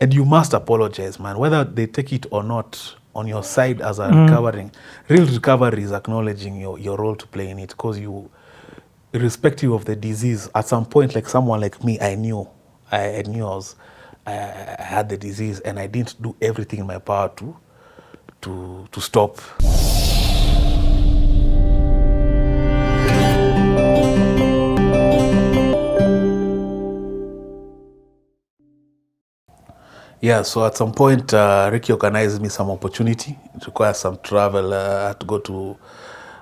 And you must apologize, man, whether they take it or not. On your side as a recovering, real recovery is acknowledging your role to play in it, because you, irrespective of the disease, at some point, like someone like me, I knew I had the disease, and I didn't do everything in my power to stop. Yeah, so at some point, Ricky organized me some opportunity. It requires some travel. I had to go to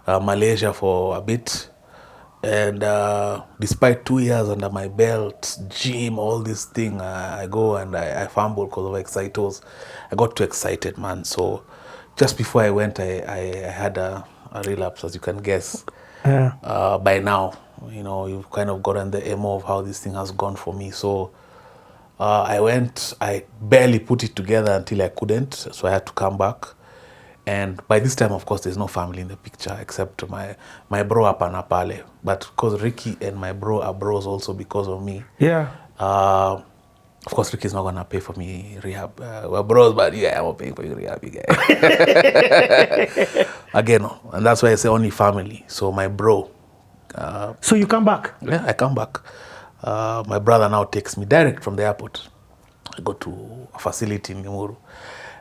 Malaysia for a bit. And despite 2 years under my belt, gym, all this thing, I go and I fumble because of exciters. I got too excited, man. So just before I went, I had a relapse, as you can guess. Yeah. By now, you've kind of gotten the MO of how this thing has gone for me. So I went, I barely put it together until I couldn't, so I had to come back. And by this time, of course, there's no family in the picture except my bro up and Apale. But because Ricky and my bro are bros also because of me. Yeah. Of course, Ricky's not going to pay for me rehab. We're bros, but yeah, I'm not paying for you rehab, you guys. Again, and that's why I say only family. So my bro. So you come back? Yeah, I come back. My brother now takes me direct from the airport. I go to a facility in Limuru.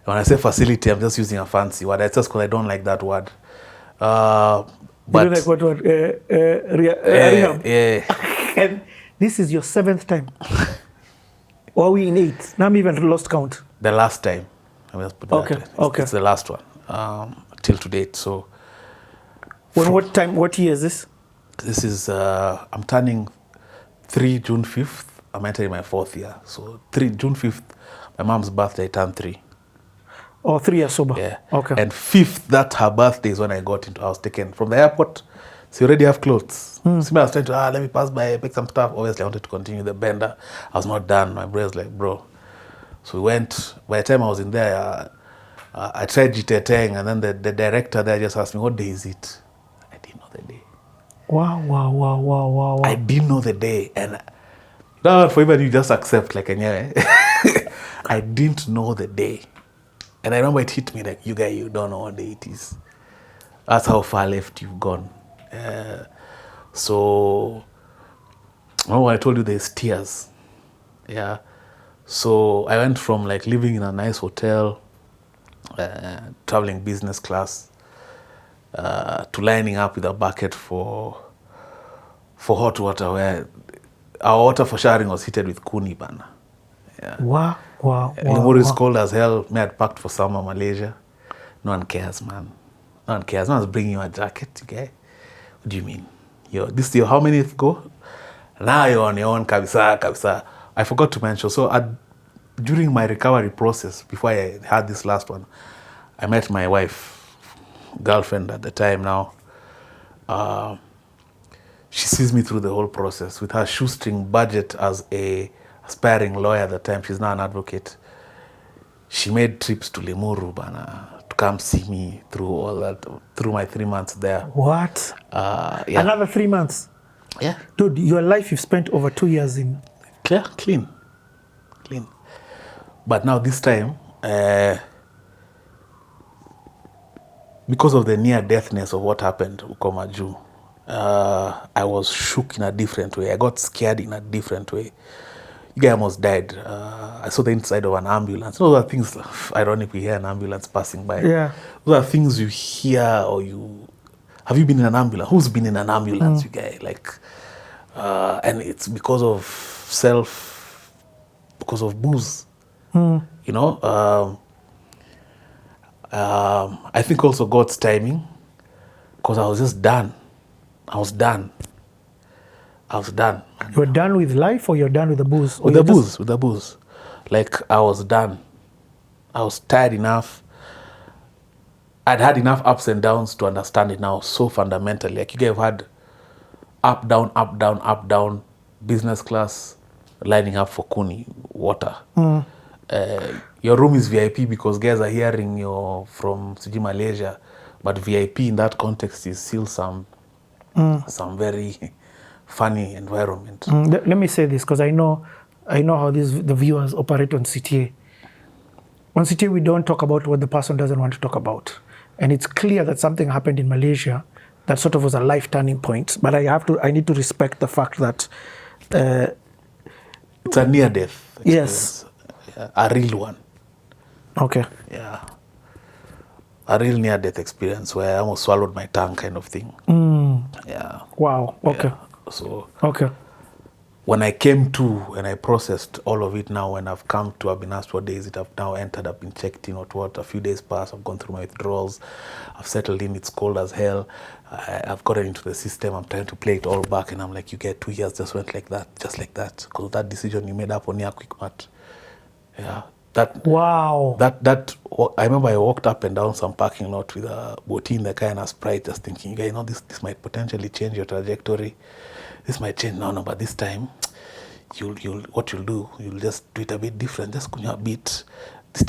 When I say facility, I'm just using a fancy word. It's just because I don't like that word. But you don't like what word? Rehab? Yeah. And this is your 7th time? Or are we in 8th? Now I'm even lost count. The last time. I mean, put Okay, that okay. It's the last one till to date. So, what year is this? This is, I'm turning 3 June 5th. I'm entering my 4th year. So 3 June 5th, my mom's birthday, I turned 3. Oh, 3 years sober. Yeah. Okay. And 5th, that her birthday is when I was taken from the airport. So you already have clothes. So I was trying to, let me pass by, pick some stuff. Obviously, I wanted to continue the bender. I was not done. My brother's like, bro. So we went. By the time I was in there, I tried Jiteteng, and then the director there just asked me, what day is it? I didn't know the day. Wow. I didn't know the day. And no, for even you just accept, like, I didn't know the day. And I remember it hit me like, you guys, you don't know what day it is. That's how far left you've gone. So, I told you there's tears. Yeah. So I went from like living in a nice hotel, traveling business class, to lining up with a bucket for hot water, where our water for showering was heated with kuni bana. Yeah. Wow. Limuru is cold as hell. Me had packed for summer Malaysia. No one cares, man. No one cares. No one's bringing you a jacket, okay? What do you mean? This is your how many go? Now you're on your own, kabisa. I forgot to mention. So during my recovery process, before I had this last one, I met my wife, girlfriend at the time now. She sees me through the whole process with her shoestring budget as a aspiring lawyer at the time. She's now an advocate. She made trips to Limuru to come see me through all that, through my 3 months there. What? Yeah. Another 3 months? Yeah. Dude, your life you've spent over 2 years in. Clean. But now this time, because of the near-deathness of what happened to Ukomaju, I was shook in a different way. I got scared in a different way. You guy almost died. I saw the inside of an ambulance. Those are things, ironically, you hear an ambulance passing by. Yeah. Those are things you hear or you... Have you been in an ambulance? Who's been in an ambulance, you guy? Like, and it's because of because of booze. I think also God's timing, because I was just done. I was done. You were done with life, or you're done with the booze? With the booze. Like, I was done. I was tired enough. I'd had enough ups and downs to understand it now so fundamentally. Like, you guys have had up, down, business class, lining up for kuni, water. Your room is VIP because guys are hearing you're from Malaysia, but VIP in that context is still some very funny environment. Let me say this, because I know how the viewers operate on CTA. on CTA, we don't talk about what the person doesn't want to talk about. And it's clear that something happened in Malaysia that sort of was a life turning point. But I need to respect the fact that it's a near death experience. Yes. Yeah, a real one. Okay. Yeah. A real near death experience where I almost swallowed my tongue kind of thing. Yeah. Wow. Okay. Yeah. So Okay. when I came to and I processed all of it now, when I've come to, I've been asked what days it, I've now entered, I've been checked in, what, a few days passed, I've gone through my withdrawals, I've settled in, it's cold as hell, I've gotten into the system, I'm trying to play it all back, and I'm like, you get 2 years just went like that, just like that, because that decision you made up on your quick mat. Yeah. Wow. I remember I walked up and down some parking lot with a boti in the car and a Sprite, just thinking, you know, this might potentially change your trajectory. This might change. No, but this time, what you'll do, you'll just do it a bit different. Just kunywa a bit. This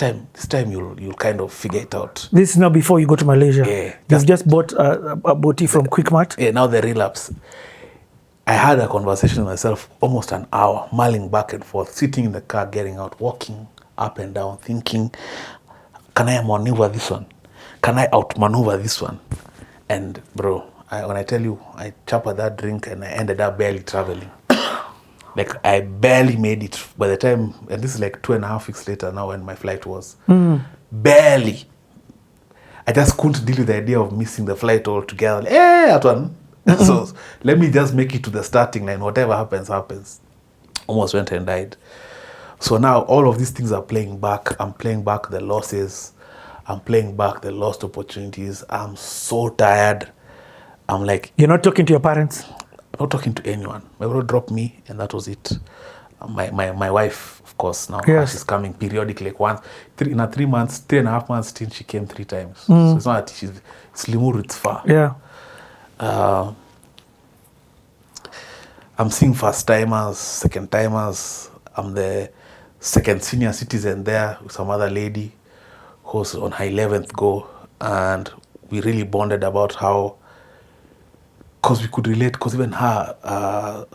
time you'll kind of figure it out. This is now before you go to Malaysia. Yeah. You've just bought a boti from Quickmart. Yeah. Now the relapse. I had a conversation with myself, almost an hour, mulling back and forth, sitting in the car, getting out, walking up and down, thinking, can I maneuver this one? Can I outmaneuver this one? And bro, when I tell you, I chappered that drink and I ended up barely traveling. Like I barely made it by the time, and this is like 2.5 weeks later now when my flight was. Barely. I just couldn't deal with the idea of missing the flight altogether. That one. So let me just make it to the starting line. Whatever happens, happens. Almost went and died. So now all of these things are playing back. I'm playing back the losses. I'm playing back the lost opportunities. I'm so tired. I'm like... You're not talking to your parents? I'm not talking to anyone. My brother dropped me and that was it. My wife, of course, now she's coming periodically. Like once, in a 3 months, 3.5 months stint, she came 3 times. So it's not that it's Limuru, it's far. Yeah. I'm seeing first timers, second timers. I'm the second senior citizen there with some other lady who's on her 11th go, and we really bonded about how, because we could relate, because even her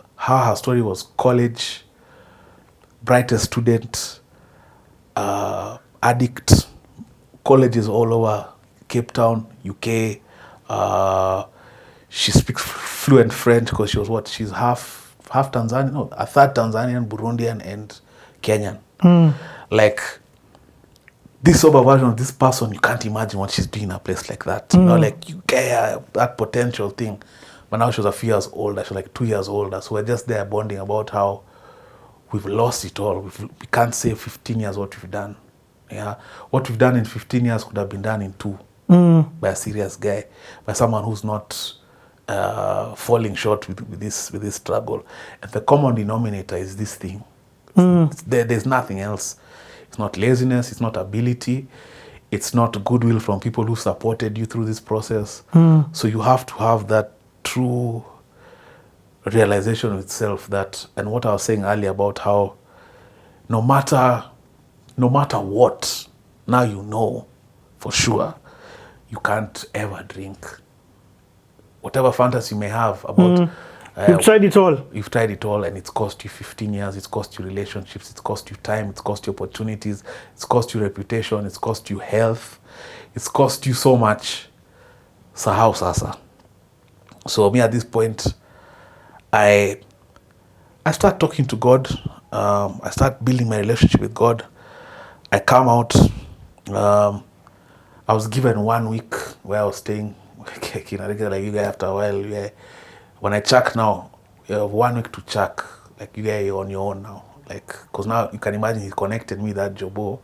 story was college, brightest student, addict, colleges all over Cape Town, UK. She speaks fluent French because she was she's half Tanzanian, no, a third Tanzanian, Burundian, and Kenyan. Like this sober version of this person, you can't imagine what she's doing in a place like that. You know, like you get that potential thing. But now she was a few years older. She was like 2 years older. So we're just there bonding about how we've lost it all. We can't say 15 years what we've done. Yeah, what we've done in 15 years could have been done in 2 by a serious guy, by someone who's not falling short with this struggle. And the common denominator is this thing. There's nothing else. It's not laziness. It's not ability. It's not goodwill from people who supported you through this process. So you have to have that true realization of itself that, and what I was saying earlier about how no matter what, now you know for sure you can't ever drink. Whatever fantasy you may have about... You've tried it all. You've tried it all, and it's cost you 15 years, it's cost you relationships, it's cost you time, it's cost you opportunities, it's cost you reputation, it's cost you health, it's cost you so much. Sahau sasa. So me at this point, I start talking to God. I start building my relationship with God. I come out. I was given 1 week where I was staying. Like you guys, after a while, when I check now, you have 1 week to check. Like you guys, you're on your own now. Like, because now you can imagine he connected me, that Jobo.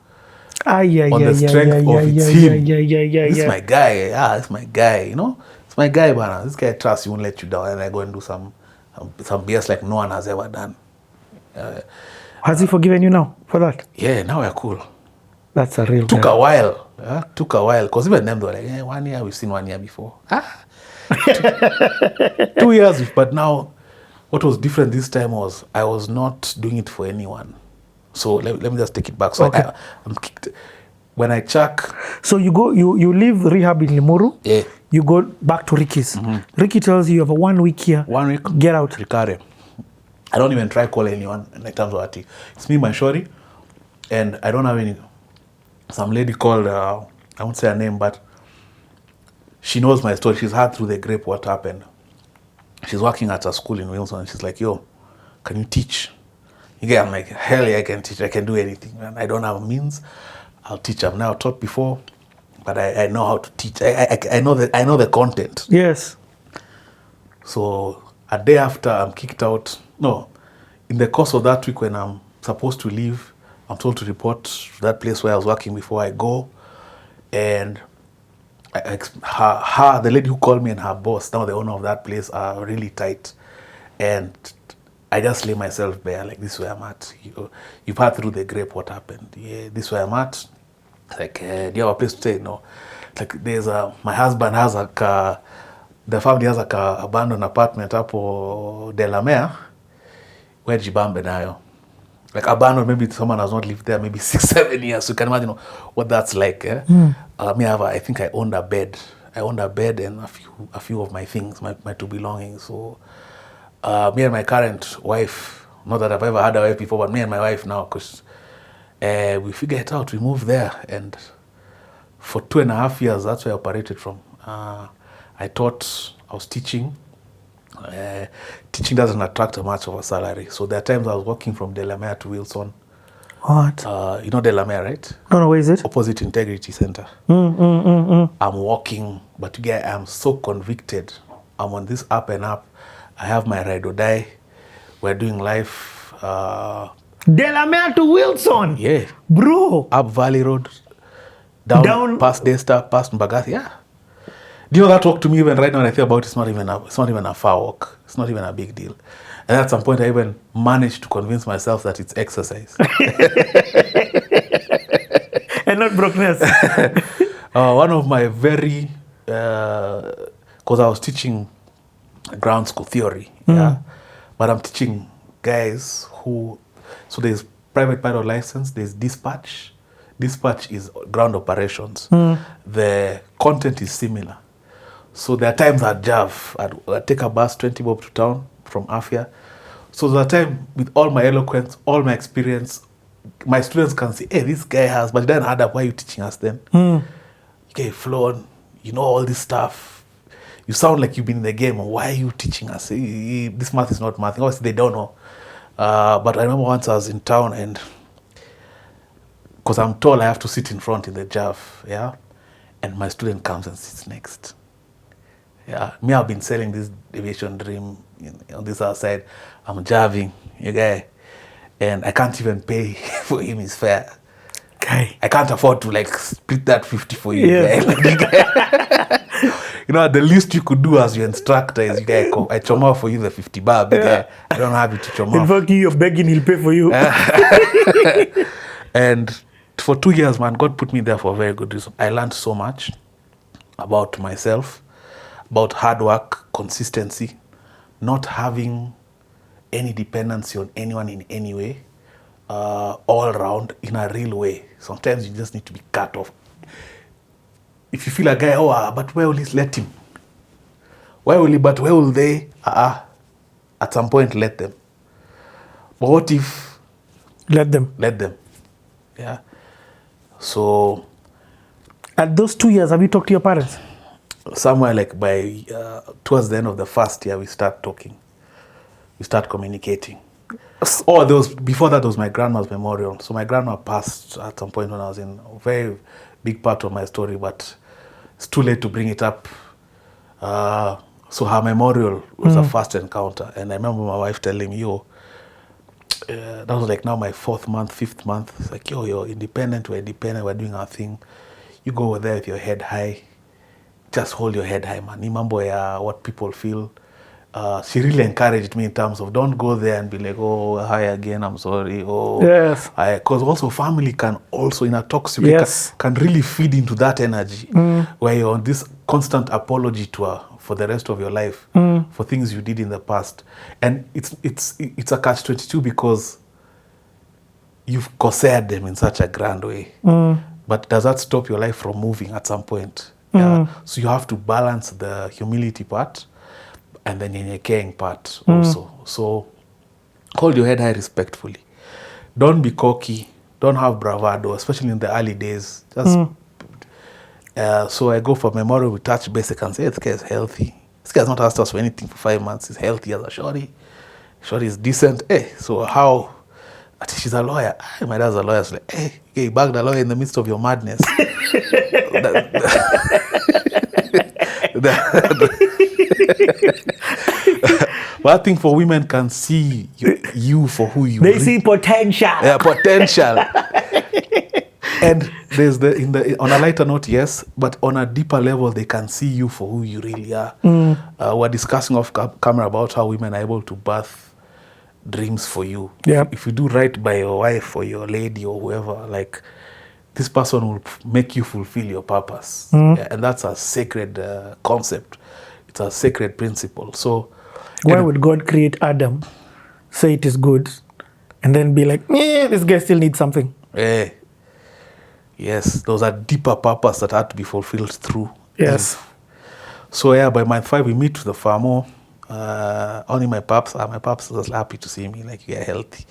On the strength of it's him. This is my guy. Yeah, it's my guy. You know, it's my guy, man. This guy trusts you, won't let you down. And I go and do some BS like no one has ever done. Has he forgiven you now for that? Yeah, now we're cool. That's a real. Took a while. Took a while. Because even them, they were like, 1 year, we've seen 1 year before. 2 years. But now, what was different this time was I was not doing it for anyone. So let me just take it back. So okay. I'm kicked. When I check... So you go, you leave rehab in Limuru. Yeah. You go back to Ricky's. Ricky tells you have a 1 week here. 1 week. Get out. Ricare. I don't even try call anyone in terms of Ati. It's me, my shorty, and I don't have any some lady called, I won't say her name, but she knows my story. She's heard through the grape what happened. She's working at a school in Wilson. She's like, yo, can you teach? I'm like, hell yeah, I can teach. I can do anything. And I don't have means. I'll teach. I've now taught before, but I know how to teach. I know the content. Yes. So a day after I'm kicked out, no, in the course of that week when I'm supposed to leave, I'm told to report to that place where I was working before I go. And the lady who called me and her boss, now the owner of that place, are really tight. And I just lay myself bare, like, this is where I'm at. You've heard through the grape what happened. Yeah, this is where I'm at. Like, do you have a place to stay? No. Like, my husband has the family has abandoned apartment hapo Delamere, where Jibambe nayo. Like, abandoned, maybe someone has not lived there maybe 6-7 years. So you can imagine what that's like. I think I owned a bed. I owned a bed and a few of my things, my two belongings. So me and my current wife, not that I've ever had a wife before, but me and my wife now, because we figured it out. We moved there, and for 2.5 years, that's where I operated from. I was teaching. Teaching doesn't attract much of a salary. So there are times I was walking from Delamere to Wilson. What? You know Delamere, right? No, where is it? Opposite Integrity Center. I'm walking, but I'm so convicted. I'm on this up and up. I have my ride or die. We're doing life. Delamere to Wilson. Yeah. Bro. Up Valley Road. Down past Daystar, past Mbagathi. Yeah. Do you know that walk to me even right now when I think about it, it's not even a far walk. It's not even a big deal. And at some point I even managed to convince myself that it's exercise. And not brokenness. One of my because I was teaching ground school theory, yeah. But I'm teaching guys so there's private pilot license, there's dispatch. Dispatch is ground operations. The content is similar. So there are times I'd JAV, I'd take a bus 20 bob to town from Afia. So the time with all my eloquence, all my experience, my students can say, hey, this guy has, but it doesn't add up. Why are you teaching us then? You get flown, you know all this stuff. You sound like you've been in the game. Why are you teaching us? This math is not math. Obviously, they don't know. But I remember once I was in town, and because I'm told I have to sit in front in the JAV, yeah? And my student comes and sits next. Yeah, me, I've been selling this aviation dream on this other side. I'm javing, you guy, and I can't even pay for him his fare. Okay. I can't afford to like split that 50 for you, Yes. guy. You know, the least you could do as your instructor is, you guy, I choma for you the 50 bar, guy. I don't have it to choma. In fact, you're begging, he'll pay for you. And for 2 years, man, God put me there for a very good reason. I learned so much about myself, about hard work, consistency, not having any dependency on anyone in any way, all around in a real way. Sometimes you just need to be cut off. If you feel a guy, but where will he let him? Where will they? At some point, let them. But what if? Let them. Yeah. So. At those 2 years, have you talked to your parents? Somewhere like by towards the end of the first year, we start talking. We start communicating. Before that was my grandma's memorial. So my grandma passed at some point when I was in a very big part of my story, but it's too late to bring it up. So her memorial was a first encounter. And I remember my wife telling me, that was like now my 4th month, 5th month. It's like, you're independent, we're independent, we're doing our thing. You go over there with your head high. Just hold your head high, man. Ni mambo ya what people feel. She really encouraged me in terms of don't go there and be like, hi again, I'm sorry. Yes. Because also family can also, in a toxic yes. can really feed into that energy where you're on this constant apology to her for the rest of your life for things you did in the past. And it's a catch-22 because you've corsared them in such a grand way. But does that stop your life from moving at some point? Yeah. So you have to balance the humility part and the nyenyekeing part also. So hold your head high respectfully. Don't be cocky. don't have bravado, especially in the early days. Just so I go for memorial, we touch basic and say, this guy is healthy. This guy has not asked us for anything for 5 months. He's healthy as a shorty. Shorty is decent. Hey, so how? I think she's a lawyer. My dad's a lawyer. So like, hey, you bagged a lawyer in the midst of your madness. But I think for women can see you for who you are. They see potential. Yeah, potential. And there's on a lighter note, yes, but on a deeper level, they can see you for who you really are. We're discussing off camera about how women are able to birth dreams for you. Yeah. If you do right by your wife or your lady or whoever, like, this person will make you fulfill your purpose. Yeah, and that's a sacred concept. It's a sacred principle. So why would God create Adam, say it is good, and then be like, this guy still needs something? Yes, those are deeper purpose that had to be fulfilled through. Yes. So yeah, by month 5, we meet to the farm. Only my paps was happy to see me, like, yeah, healthy.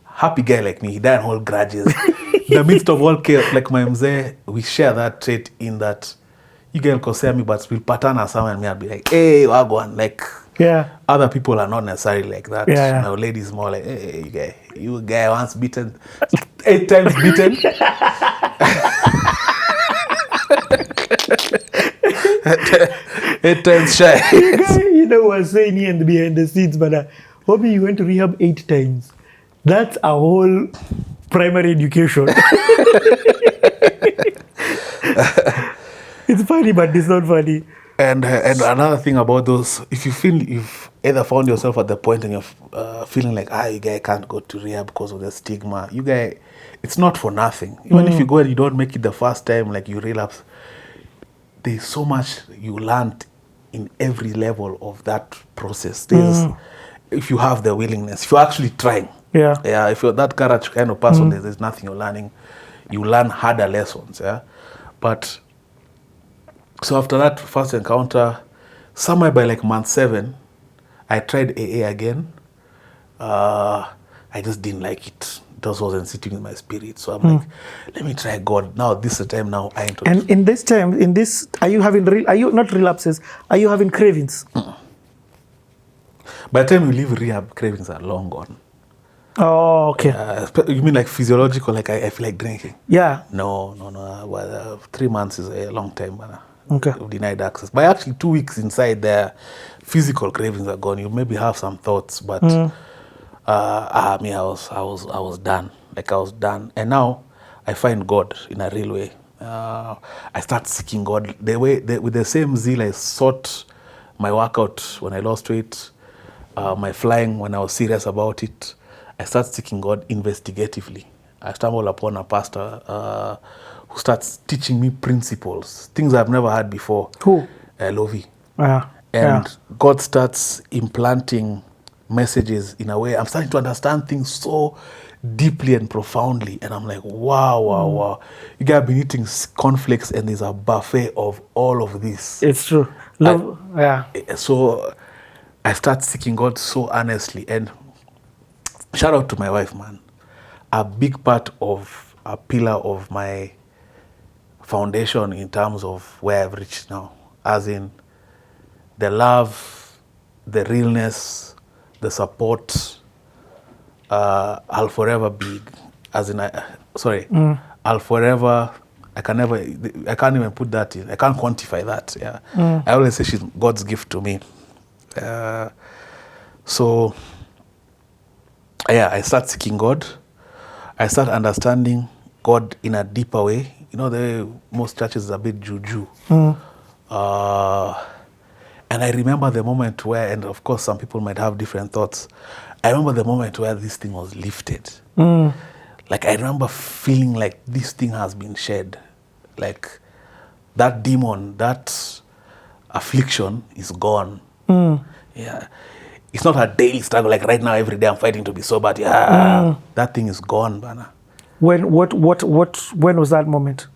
Happy guy like me, he doesn't hold grudges. In the midst of all chaos, like my mzee, we share that trait in that you guys kosea me, but we'll pattern or something, and me, I'll be like, hey, wagwan, like, yeah. Other people are not necessarily like that. Yeah. My lady's more like, hey, you guy once beaten, 8 times beaten. 8 times shy. You know what I was saying here behind the scenes, but Hobby, you went to rehab 8 times. That's a whole primary education. It's funny, but it's not funny. And another thing about those, if you feel you've either found yourself at the point and you're feeling like, you guy can't go to rehab because of the stigma, you guy, it's not for nothing. Even if you go and you don't make it the first time, like you relapse, there's so much you learned in every level of that process. There's, if you have the willingness, if you're actually trying. Yeah, if you're that courage kind of person, there's nothing you're learning. You learn harder lessons, yeah. But so after that first encounter, somewhere by like month 7, I tried AA again. I just didn't like it. It just wasn't sitting in my spirit. So I'm like, let me try God. Now this is the time now I enter. And in this time, are you not relapses? Are you having cravings? By the time you leave rehab, cravings are long gone. Oh, okay. You mean like physiological, like I feel like drinking? Yeah. No. Well, 3 months is a long time, man. Okay. You've denied access. But actually 2 weeks inside there, physical cravings are gone. You maybe have some thoughts, but I was done. Like I was done. And now I find God in a real way. I start seeking God with the same zeal I sought my workout when I lost weight, my flying when I was serious about it. I start seeking God investigatively. I stumble upon a pastor who starts teaching me principles, things I've never had before. Who? Lovey. And God starts implanting messages in a way. I'm starting to understand things so deeply and profoundly. And I'm like, wow. You guys have been eating cornflakes and there's a buffet of all of this. It's true. So I start seeking God so earnestly. And shout out to my wife, man. A big part of a pillar of my foundation in terms of where I've reached now, as in the love, the realness, the support. I'll forever be, I'll forever. I can't even put that in. I can't quantify that. Yeah, I always say she's God's gift to me. So yeah, I start seeking God. I start understanding God in a deeper way. You know, the way most churches are a bit juju. And I remember the moment where, and of course some people might have different thoughts, I remember the moment where this thing was lifted. Like I remember feeling like this thing has been shed. Like that demon, that affliction is gone. Yeah. It's not a daily struggle, like right now, every day I'm fighting to be sober. Yeah, that thing is gone, Bana. When was that moment?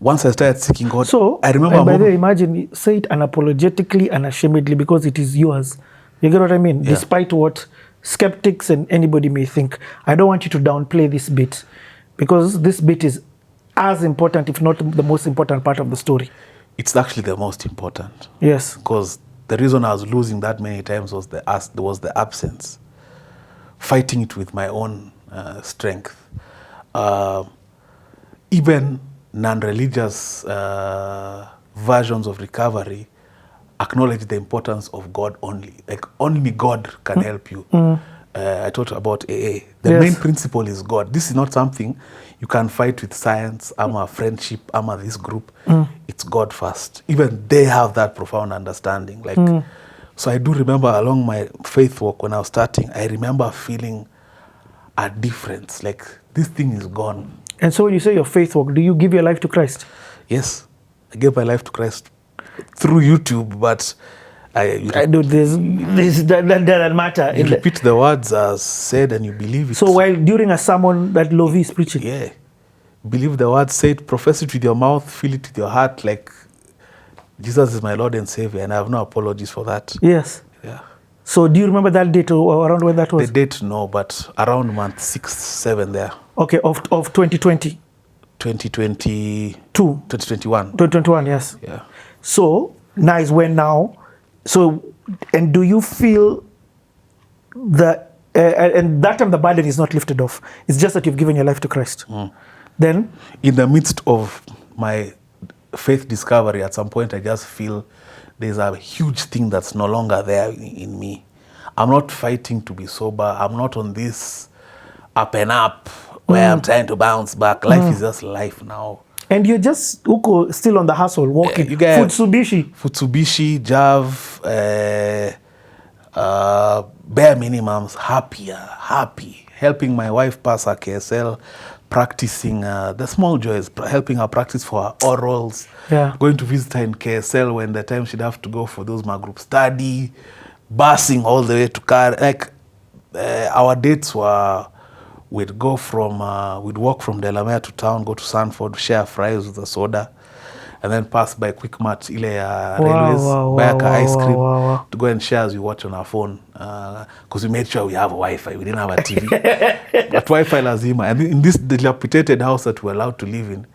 Once I started seeking God, so I remember. By the way, imagine, say it unapologetically, unashamedly, because it is yours. You get what I mean? Yeah. Despite what skeptics and anybody may think. I don't want you to downplay this bit, Because this bit is as important, if not the most important part of the story. It's actually the most important. Yes. Because the reason I was losing that many times was the absence. Fighting it with my own strength. Even non-religious versions of recovery acknowledge the importance of God only. Like, only God can help you. I talked about AA. The main principle is God. This is not something you can fight with science, I'm a friendship, I'm a this group. It's God first. Even they have that profound understanding. Like, so I do remember along my faith walk when I was starting, I remember feeling a difference. Like, this thing is gone. And so when you say your faith walk, do you give your life to Christ? Yes, I gave my life to Christ through YouTube, but I do this that doesn't matter. You repeat the words as said and you believe it. So while during a sermon that Lovi is preaching, yeah, believe the word said, profess it with your mouth, feel it with your heart, like Jesus is my Lord and Savior, and I have no apologies for that. Yes. Yeah. So do you remember that date or around when that was? The date, no, but around month 6, 7 there. Okay, of 2020. 2022. 2021. 2021, yes. Yeah. So now is when now. So, and do you feel that, and that time the burden is not lifted off. It's just that you've given your life to Christ. Then? In the midst of my faith discovery, at some point I just feel there's a huge thing that's no longer there in me. I'm not fighting to be sober. I'm not on this up and up where I'm trying to bounce back. Life is just life now. And you're just still on the hustle, walking. You get Futsubishi, Jav, bare minimums, happy. Helping my wife pass her KSL, practicing the small joys, helping her practice for her orals, going to visit her in KSL when the time she'd have to go for those my group study, busing all the way to car. Like, our dates were, we'd walk from Delamere to town, go to Sanford, share fries with a soda, and then pass by Quick Mart, railways, buy a ice cream to go and share as we watch on our phone. Because we made sure we have Wi-Fi. We didn't have a TV. But Wi-Fi lazima. And in this dilapidated house that we were allowed to live in,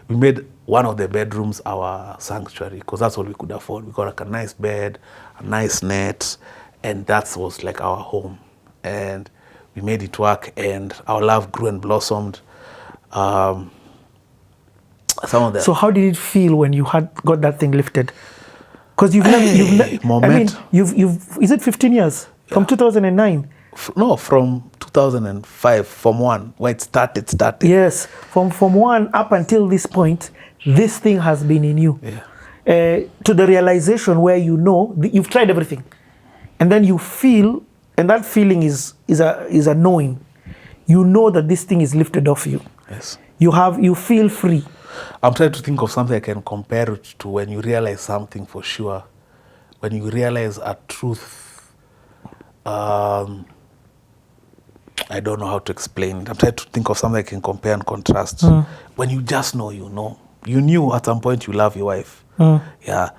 we made one of the bedrooms our sanctuary, because that's all we could afford. We got like a nice bed, a nice net, and that was like our home. And we made it work, and our love grew and blossomed. So how did it feel when you had got that thing lifted? Because you've is it 15 years from 2009? No, from 2005, from 1 where it started. Yes, from 1 up until this point, this thing has been in you. To the realization where you know you've tried everything, and then you feel. And that feeling is a knowing. You know that this thing is lifted off you. Yes. You feel free. I'm trying to think of something I can compare it to when you realize something for sure. When you realize a truth. I don't know how to explain it. I'm trying to think of something I can compare and contrast. When you just know, you know. You knew at some point you love your wife. Yeah.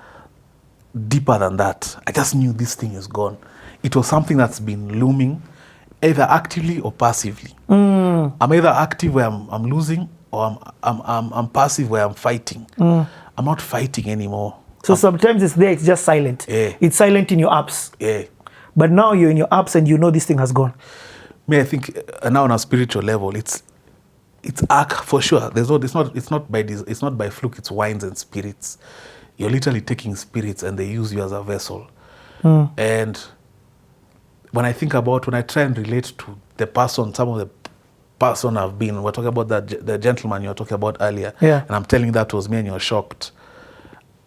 Deeper than that. I just knew this thing is gone. It was something that's been looming, either actively or passively. I'm either active where I'm losing, or I'm passive where I'm fighting. I'm not fighting anymore. So sometimes it's there, it's just silent. It's silent in your apps. But now you're in your apps and you know this thing has gone. I think now on a spiritual level, it's for sure. It's not by fluke. It's wines and spirits. You're literally taking spirits and they use you as a vessel. And when I try and relate to the person, some of the person I've been, we're talking about the gentleman you were talking about earlier, and I'm telling you that was me and you're shocked,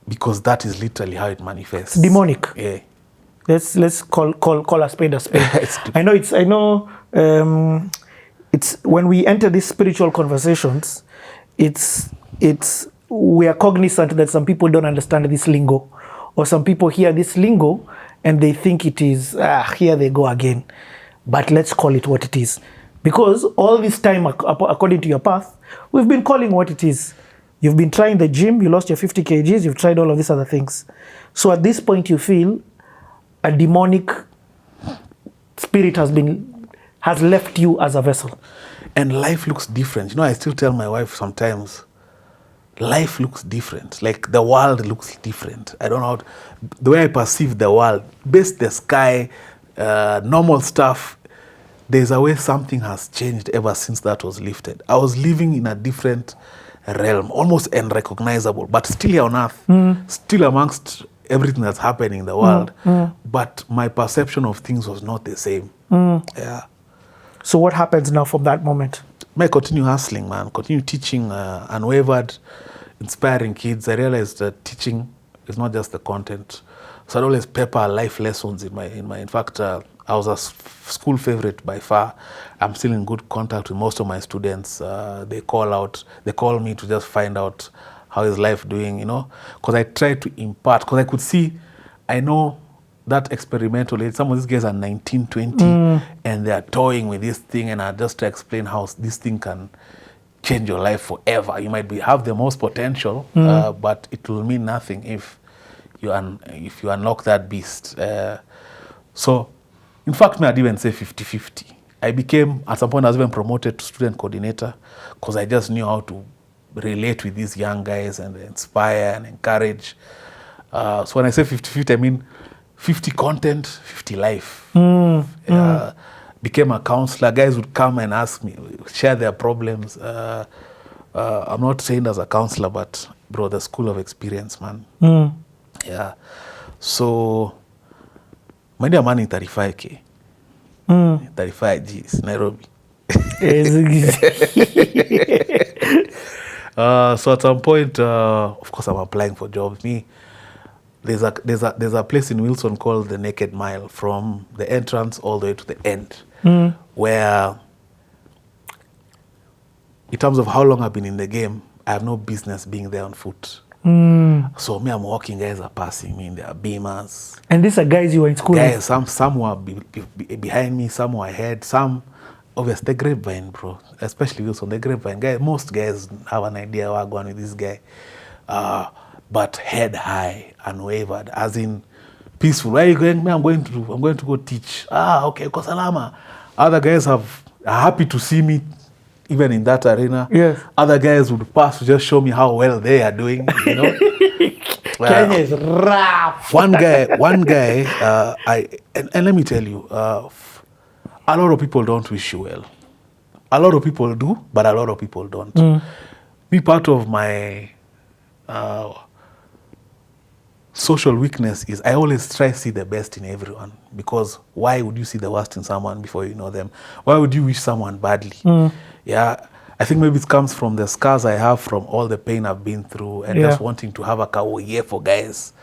because that is literally how it manifests. It's demonic. Yeah. Let's call a spade a spade. It's when we enter these spiritual conversations, we are cognizant that some people don't understand this lingo, or some people hear this lingo and they think it is, here they go again. But let's call it what it is. Because all this time, according to your path, we've been calling what it is. You've been trying the gym, you lost your 50 kgs, you've tried all of these other things. So at this point, you feel a demonic spirit has has left you as a vessel. And life looks different. You know, I still tell my wife sometimes, life looks different. Like the world looks different. I don't know how the way I perceive the world, based the sky, normal stuff, there's a way something has changed ever since that was lifted. I was living in a different realm, almost unrecognizable, but still here on earth, still amongst everything that's happening in the world. But my perception of things was not the same. Yeah. So what happens now from that moment? May continue hustling, man. Continue teaching, unwavered, inspiring kids. I realized that teaching is not just the content. So I'd always pepper life lessons in my. In fact, I was a school favorite by far. I'm still in good contact with most of my students. They call me to just find out how is life doing, you know, because I try to impart, because I could see, I know that experimental age, some of these guys are 19, 20, and they are toying with this thing, and I just to explain how this thing can change your life forever. You might have the most potential, but it will mean nothing if you unlock that beast. So, in fact, I'd even say 50-50. I became, at some point, I was even promoted to student coordinator because I just knew how to relate with these young guys and inspire and encourage. So when I say 50-50, I mean 50 content, 50 life. Became a counselor. Guys would come and ask me, share their problems. I'm not trained as a counselor, but bro, the school of experience, man. Yeah. So, mind you, I'm earning 35K. 35 Gs, Nairobi. So at some point, of course, I'm applying for jobs. There's a place in Wilson called the Naked Mile, from the entrance all the way to the end, where, in terms of how long I've been in the game, I have no business being there on foot. So I'm walking, guys are passing me in their beamers. And these are guys you were in school with? Guys, some were behind me, some were ahead, some, obviously, the grapevine, bro. Especially Wilson, the grapevine. Guys, most guys have an idea where I'm going with this guy. But head high, unwavered, as in peaceful. Where are you going? I'm going to go teach. Okay, Kosalama. Other guys are happy to see me, even in that arena. Yes. Other guys would pass to just show me how well they are doing, you know. Kenya is rough. One guy, and let me tell you, a lot of people don't wish you well. A lot of people do, but a lot of people don't. Me, part of my social weakness is I always try to see the best in everyone, because why would you see the worst in someone before you know them? Why would you wish someone badly? Yeah, I think maybe it comes from the scars I have from all the pain I've been through, and just wanting to have a kawoye for guys.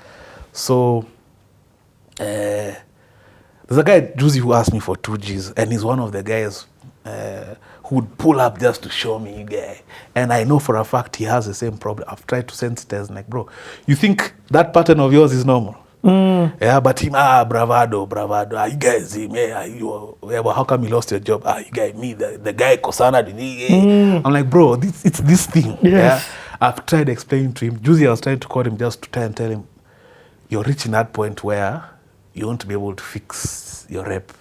So there's a guy, Juicy, who asked me for 2Gs, and he's one of the guys who would pull up just to show me, guy. And I know for a fact he has the same problem. I've tried to sensitize, like, bro, you think that pattern of yours is normal? Yeah, but him, bravado. You guys, how come you lost your job? You guys, me, the guy, Kosana, I'm like, bro, it's this thing. Yes. Yeah, I've tried explaining to him. Juicy, I was trying to call him just to try and tell him, you're reaching that point where you won't be able to fix your rep,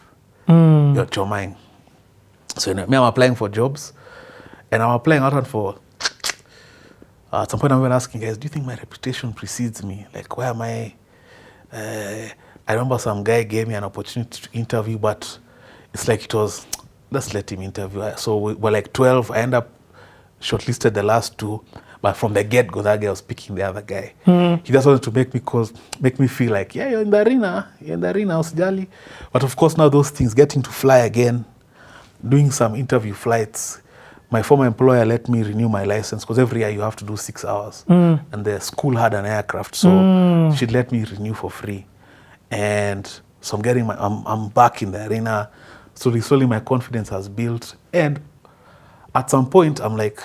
your chomine. So me, I'm applying for jobs, and I'm applying out for. At some point, I'm even asking guys, do you think my reputation precedes me? Like, where am I? I remember some guy gave me an opportunity to interview, but it's like it was, let's let him interview. So we were like 12. I end up shortlisted the last 2, but from the get-go, that guy was picking the other guy. He just wanted to make me feel like, yeah, you're in the arena, usijali. But of course, now those things, getting to fly again, doing some interview flights. My former employer let me renew my license, because every year you have to do 6 hours. And the school had an aircraft, so she'd let me renew for free. And so I'm back in the arena. Slowly my confidence has built. And at some point, I'm like,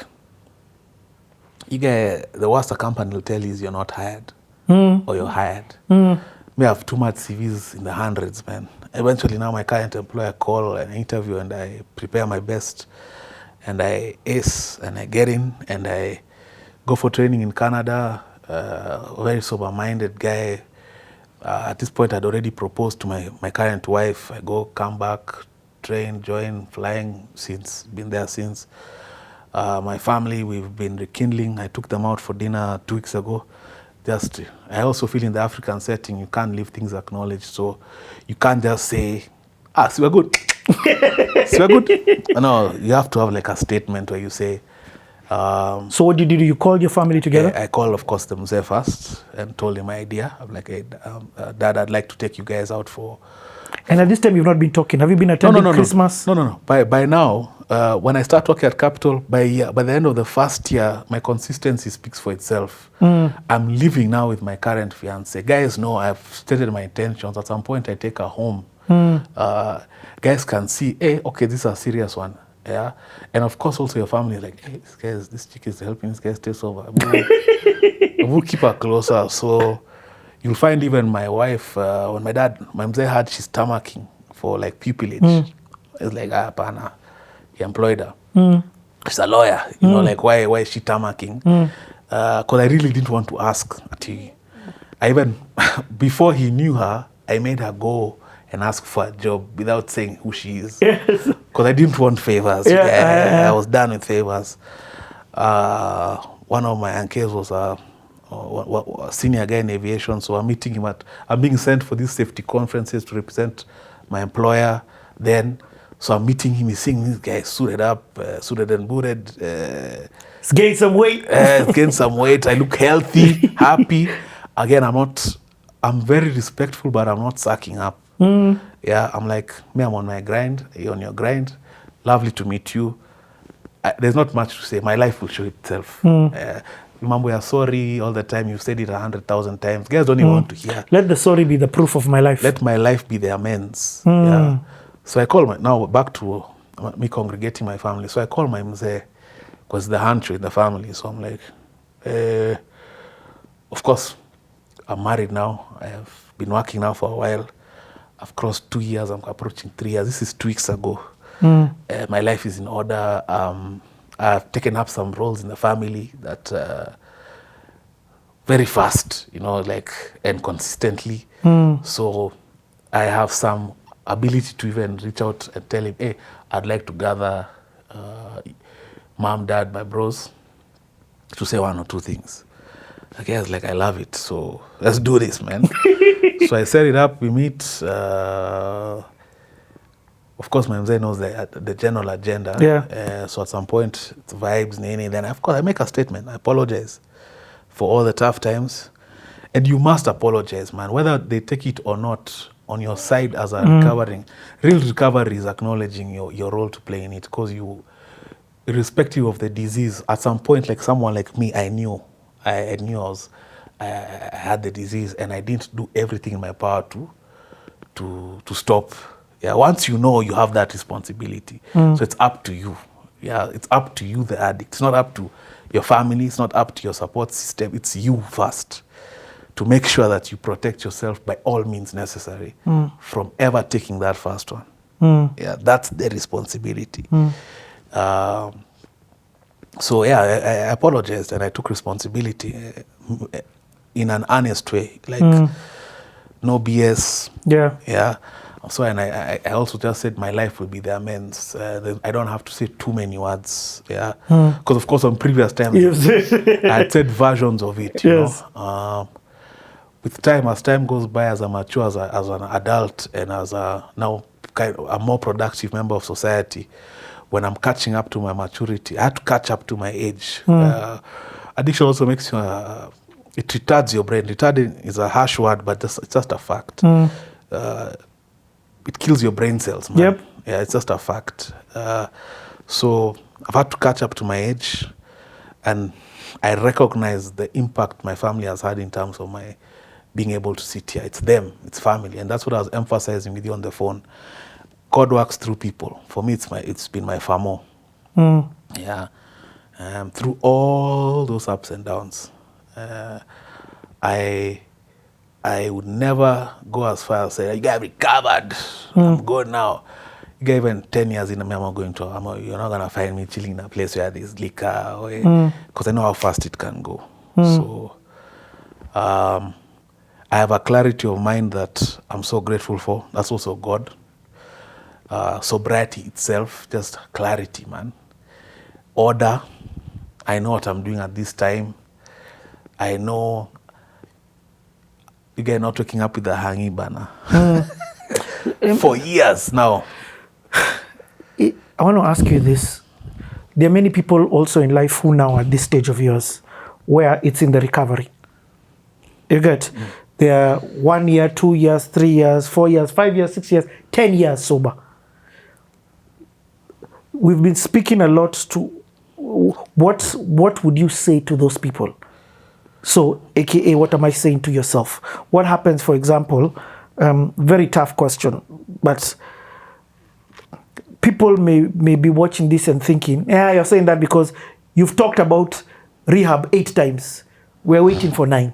you guys, the worst a company will tell you is you're not hired, or you're hired. Me have too much CVs in the hundreds, man. Eventually now my current employer call an interview, and I prepare my best, and I ace, and I get in, and I go for training in Canada. Very sober-minded guy. At this point, I'd already proposed to my current wife. I come back trained, joined, flying since, been there since. My family, we've been rekindling. I took them out for dinner 2 weeks ago. I also feel in the African setting, you can't leave things acknowledged. So you can't just say, see, we're good. See, we're good. No, you have to have like a statement where you say, So what did you do? You called your family together? I called, of course, the Mzee first and told him my idea. I'm like, hey, Dad, I'd like to take you guys out for... And at this time, you've not been talking. Have you been attending Christmas? No. By now, when I start working at Capital, by the end of the first year, my consistency speaks for itself. I'm living now with my current fiance. Guys know I've stated my intentions. At some point, I take her home. Guys can see, hey, okay, this is a serious one. Yeah, and of course, also your family is like, hey, this chick is helping this guy stay sober. We'll keep her closer. So you'll find even my wife, when my mzee had, she's stomaching for like pupillage. It's like, pana, he employed her. She's a lawyer, you know, like why is she stomaching? Because I really didn't want to ask. I even, before he knew her, I made her go and ask for a job without saying who she is. Because I didn't want favors. I was done with favors. One of my uncles was a senior guy in aviation, so I'm meeting him I'm being sent for these safety conferences to represent my employer then. So I'm meeting him, he's seeing this guy suited up, suited and booted. He's gained some weight. Gained some weight. I look healthy, happy. Again, I'm very respectful, but I'm not sucking up. Yeah, I'm like, I'm on my grind, you're on your grind. Lovely to meet you. There's not much to say. My life will show itself. Remember, you're sorry all the time. You've said it 100,000 times. Guys don't even want to hear. Let the sorry be the proof of my life. Let my life be the amends. Yeah. So I call now back to me congregating my family. So I call my mzee, because the hunter in the family. So I'm like, of course, I'm married now. I have been working now for a while. I've crossed 2 years. I'm approaching 3 years. This is 2 weeks ago. My life is in order. I've taken up some roles in the family that very fast, you know, like, and consistently. So I have some ability to even reach out and tell him, hey, I'd like to gather mom, dad, my bros to say 1 or 2 things. Okay, I was like, I love it. So let's do this, man. So I set it up. We meet. Of course, my mzee knows the general agenda. Yeah. So at some point, it's vibes, nini. Then, of course, I make a statement. I apologize for all the tough times. And you must apologize, man. Whether they take it or not, on your side as a recovering, real recovery is acknowledging your role to play in it. Because you, irrespective of the disease, at some point, like someone like me, I knew I had the disease, and I didn't do everything in my power to stop. Yeah, once you know, you have that responsibility. So it's up to you. Yeah, it's up to you, the addict. It's not up to your family. It's not up to your support system. It's you first to make sure that you protect yourself by all means necessary from ever taking that first one. Yeah, that's the responsibility. So yeah, I apologized and I took responsibility in an honest way, like no BS. Yeah. So and I also just said my life will be the amends. I don't have to say too many words. Yeah, because of course on previous times I had said versions of it. You know, with time, as time goes by, as I mature as an adult and as a now kind of a more productive member of society. When I'm catching up to my maturity, I had to catch up to my age. Addiction also makes you, it retards your brain. Retarding is a harsh word, but it's just a fact. It kills your brain cells, man. Yep. Yeah, it's just a fact. So I've had to catch up to my age, and I recognize the impact my family has had in terms of my being able to sit here. It's them, it's family, and that's what I was emphasizing with you on the phone. God works through people. For me, it's been my famo. Yeah. Through all those ups and downs, I would never go as far as say, you got recovered. I'm good now. You got even 10 years in, you're not going to find me chilling in a place where there's liquor. Because I know how fast it can go. So I have a clarity of mind that I'm so grateful for. That's also God. sobriety itself, just clarity, man. Order. I know what I'm doing at this time. I know you guys not waking up with a hangy banner for years now. I want to ask you this. There are many people also in life who now at this stage of yours where it's in the recovery. You get? They are 1 year, 2 years, 3 years, 4 years, 5 years, 6 years, 10 years sober. We've been speaking a lot to what would you say to those people? So, AKA, what am I saying to yourself? What happens, for example, very tough question, but people may be watching this and thinking, yeah, you're saying that because you've talked about rehab 8 times. We're waiting for 9.